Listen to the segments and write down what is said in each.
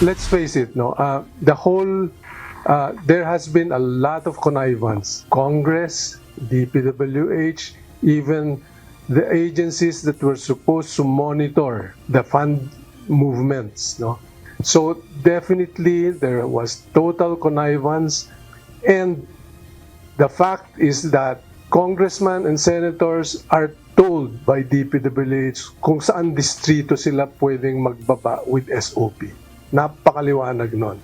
let's face it, no, there has been a lot of connivance. Congress, DPWH, even the agencies that were supposed to monitor the fund movements, no. So definitely there was total connivance, and the fact is that congressmen and senators are told by DPWH kung saan distrito sila pwedeng magbaba with SOP. Napakaliwanag nun.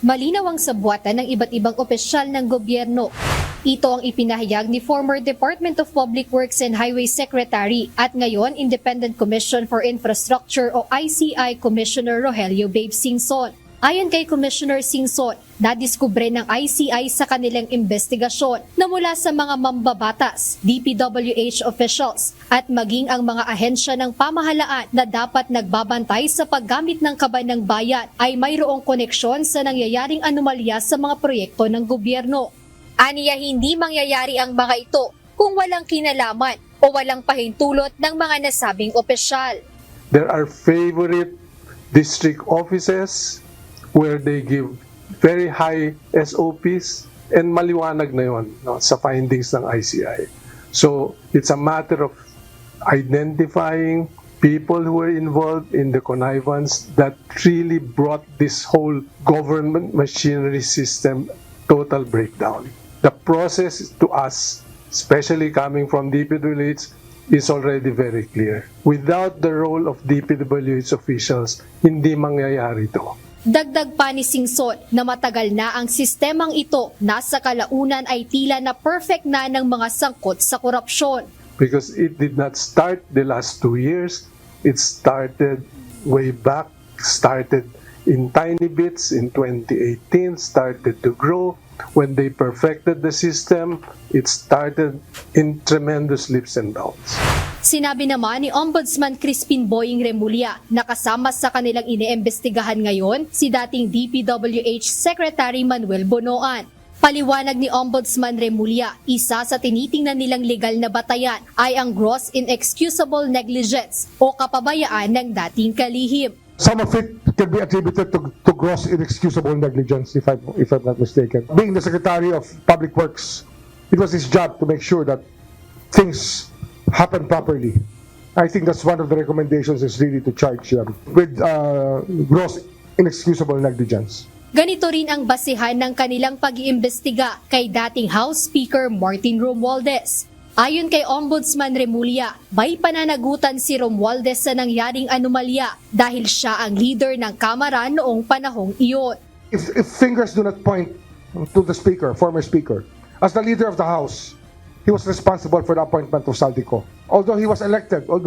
Malinaw ang sabwatan ng iba't ibang opisyal ng gobyerno. Ito ang ipinahayag ni former Department of Public Works and Highway Secretary at ngayon Independent Commission for Infrastructure o ICI Commissioner Rogelio Babe Singson. Ayon kay Commissioner Singson, nadiskubre ng ICI sa kanilang investigasyon na mula sa mga mambabatas, DPWH officials at maging ang mga ahensya ng pamahalaan na dapat nagbabantay sa paggamit ng kaban ng bayan ay mayroong koneksyon sa nangyayaring anomalya sa mga proyekto ng gobyerno. Aniya hindi mangyayari ang mga ito kung walang kinalaman o walang pahintulot ng mga nasabing opisyal. There are favorite district offices where they give very high SOPs and maliwanag na yun, no, sa findings ng ICI. So it's a matter of identifying people who were involved in the connivance that really brought this whole government machinery system total breakdown. The process to us, especially coming from DPWH, is already very clear. Without the role of DPWH officials, hindi mangyayari ito. Dagdag pa ni Singson na matagal na ang sistemang ito nasa kalaunan ay tila na perfect na ng mga sangkot sa korupsyon. Because it did not start the last 2 years, it started way back, started in tiny bits in 2018, started to grow. When they perfected the system, it started in tremendous leaps and bounds. Sinabi naman ni Ombudsman Crispin Boying Remulla na kasama sa kanilang iniimbestigahan ngayon si dating DPWH Secretary Manuel Bonoan. Paliwanag ni Ombudsman Remulla, isa sa tinitingnan nilang legal na batayan ay ang gross inexcusable negligence o kapabayaan ng dating kalihim. Some of it can be attributed to gross inexcusable negligence, if I'm not mistaken. Being the Secretary of Public Works, it was his job to make sure that things happen properly. I think that's one of the recommendations is really to charge them with gross inexcusable negligence. Ganito rin ang basihan ng kanilang pag-iimbestiga kay dating House Speaker Martin Romualdez. Ayon kay Ombudsman Remulla, may pananagutan si Romualdez sa nangyaring anomalya dahil siya ang leader ng Kamara noong panahong iyon. If fingers do not point to the Speaker, former Speaker, as the leader of the House, he was responsible for the appointment of Saldico. Although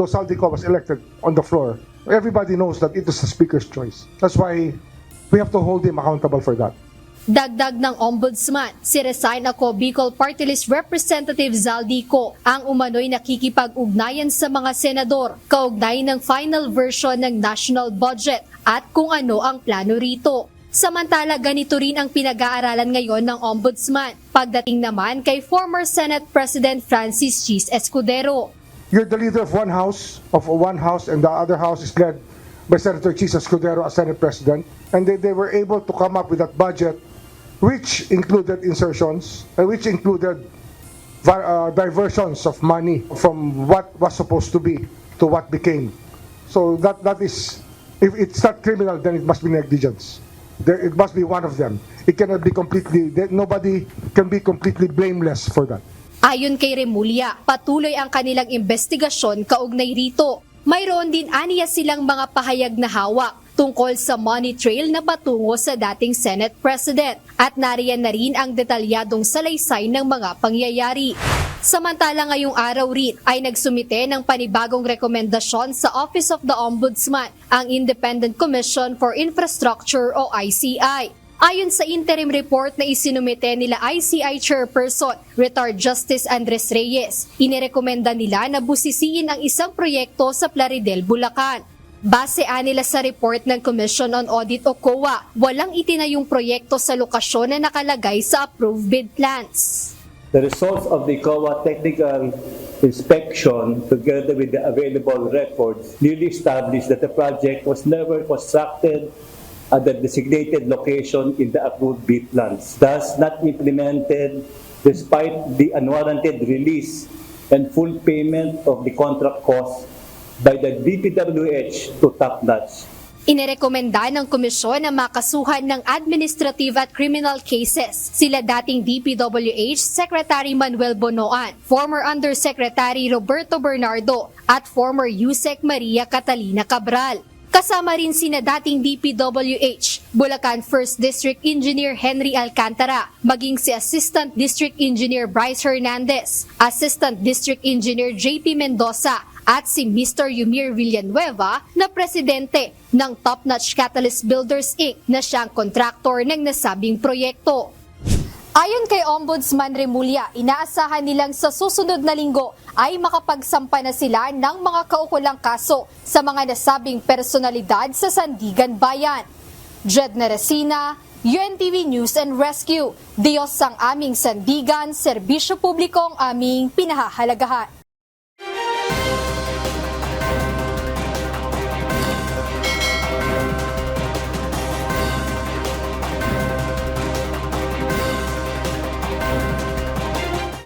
Saldico was elected on the floor, everybody knows that it was the Speaker's choice. That's why we have to hold him accountable for that. Dagdag ng Ombudsman, si Resign Ako Bicol Party List Representative Zaldico ang umano'y nakikipag-ugnayan sa mga senador kaugnay ng final version ng national budget at kung ano ang plano rito. Samantala, ganito rin ang pinag-aaralan ngayon ng Ombudsman pagdating naman kay former Senate President Francis Chis Escudero. You're the leader of one house, and the other house is led by Senator Chis Escudero as Senate President, and they were able to come up with that budget which included insertions, which included diversions of money from what was supposed to be to what became. So that is, if it's not criminal, then it must be negligence. It must be one of them. It cannot be completely, nobody can be completely blameless for that. Ayon kay Remulla, patuloy ang kanilang investigasyon kaugnay rito. Mayroon din aniya silang mga pahayag na hawak tungkol sa money trail na patungo sa dating Senate President at nariyan na rin ang detalyadong salaysay ng mga pangyayari. Samantala ngayong araw rin ay nagsumite ng panibagong rekomendasyon sa Office of the Ombudsman ang Independent Commission for Infrastructure o ICI. Ayon sa interim report na isinumite nila ICI Chairperson, Retired Justice Andres Reyes, inirekomenda nila na busisiin ang isang proyekto sa Plaridel, Bulacan. Base nila sa report ng Commission on Audit o COA, walang itinayong proyekto sa lokasyon na nakalagay sa approved bid plans. The results of the COA technical inspection, together with the available records, clearly established that the project was never constructed at the designated location in the approved BIT plans, thus not implemented despite the unwarranted release and full payment of the contract cost by the DPWH to Top-Notch. Inirekomenda ng komisyon na makasuhan ng administrative at criminal cases sila dating DPWH Secretary Manuel Bonoan, former Undersecretary Roberto Bernardo at former USEC Maria Catalina Cabral. Kasama rin sina dating DPWH, Bulacan 1st District Engineer Henry Alcantara, maging si Assistant District Engineer Bryce Hernandez, Assistant District Engineer JP Mendoza, at si Mr. Yumir Villanueva na presidente ng Top-Notch Catalyst Builders Inc. na siyang kontraktor ng nasabing proyekto. Ayon kay Ombudsman Remulla, inaasahan nilang sa susunod na linggo ay makapagsampa na sila ng mga kaukulang kaso sa mga nasabing personalidad sa Sandigan Bayan. Jed Neresina, UNTV News and Rescue. Diyos ang aming sandigan, serbisyo publiko ang aming pinahahalagahan.